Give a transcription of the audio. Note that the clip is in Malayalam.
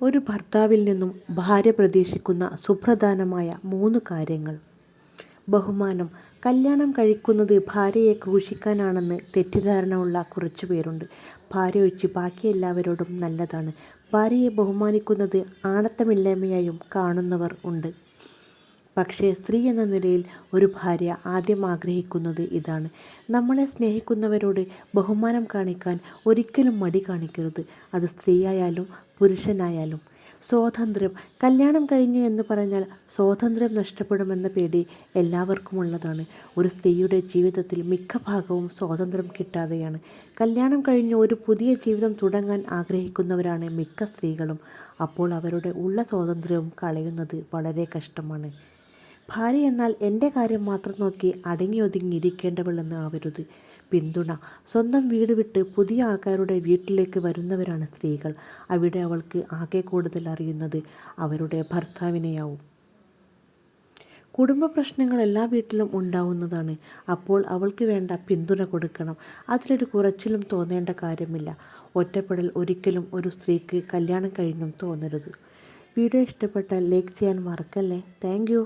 ഒരു ഭർത്താവിൽ നിന്നും ഭാര്യ പ്രതീക്ഷിക്കുന്ന സുപ്രധാനമായ 3 കാര്യങ്ങൾ. ബഹുമാനം. കല്യാണം കഴിക്കുന്നത് ഭാര്യയെ ക്രൂശിക്കാനാണെന്ന് തെറ്റിദ്ധാരണ ഉള്ള കുറച്ചു പേരുണ്ട്. ഭാര്യ ഒഴിച്ച് ബാക്കി എല്ലാവരോടും നല്ലതാണ്. ഭാര്യയെ ബഹുമാനിക്കുന്നത് ആണത്തമില്ലായ്മയായും കാണുന്നവർ ഉണ്ട്. പക്ഷേ സ്ത്രീ എന്ന നിലയിൽ ഒരു ഭാര്യ ആദ്യം ആഗ്രഹിക്കുന്നത് ഇതാണ്: നമ്മളെ സ്നേഹിക്കുന്നവരോട് ബഹുമാനം കാണിക്കാൻ ഒരിക്കലും മടി കാണിക്കരുത്. അത് സ്ത്രീയായാലും പുരുഷനായാലും. സ്വാതന്ത്ര്യം. കല്യാണം കഴിഞ്ഞു എന്ന് പറഞ്ഞാൽ സ്വാതന്ത്ര്യം നഷ്ടപ്പെടുമെന്ന പേടി എല്ലാവർക്കുമുള്ളതാണ്. ഒരു സ്ത്രീയുടെ ജീവിതത്തിൽ മിക്ക ഭാഗവും സ്വാതന്ത്ര്യം കിട്ടാതെയാണ്. കല്യാണം കഴിഞ്ഞ് ഒരു പുതിയ ജീവിതം തുടങ്ങാൻ ആഗ്രഹിക്കുന്നവരാണ് മിക്ക സ്ത്രീകളും. അപ്പോൾ അവരുടെ ഉള്ള സ്വാതന്ത്ര്യവും കളയുന്നത് വളരെ കഷ്ടമാണ്. ഭാര്യ എന്നാൽ എൻ്റെ കാര്യം മാത്രം നോക്കി അടങ്ങിയൊതുങ്ങി ഇരിക്കേണ്ടവളെന്ന് ആവരുത്. പിന്തുണ. സ്വന്തം വീട് വിട്ട് പുതിയ ആൾക്കാരുടെ വീട്ടിലേക്ക് വരുന്നവരാണ് സ്ത്രീകൾ. അവിടെ അവൾക്ക് ആകെ കൂടുതൽ അറിയുന്നത് അവരുടെ ഭർത്താവിനെയാവും. കുടുംബ പ്രശ്നങ്ങൾ എല്ലാ വീട്ടിലും ഉണ്ടാവുന്നതാണ്. അപ്പോൾ അവൾക്ക് വേണ്ട പിന്തുണ കൊടുക്കണം. അതിലൊരു കുറച്ചിലും തോന്നേണ്ട കാര്യമില്ല. ഒറ്റപ്പെടൽ ഒരിക്കലും ഒരു സ്ത്രീക്ക് കല്യാണം കഴിഞ്ഞും തോന്നരുത്. വീഡിയോ ഇഷ്ടപ്പെട്ടാൽ ലൈക്ക് ചെയ്യാൻ മറക്കല്ലേ. Thank you.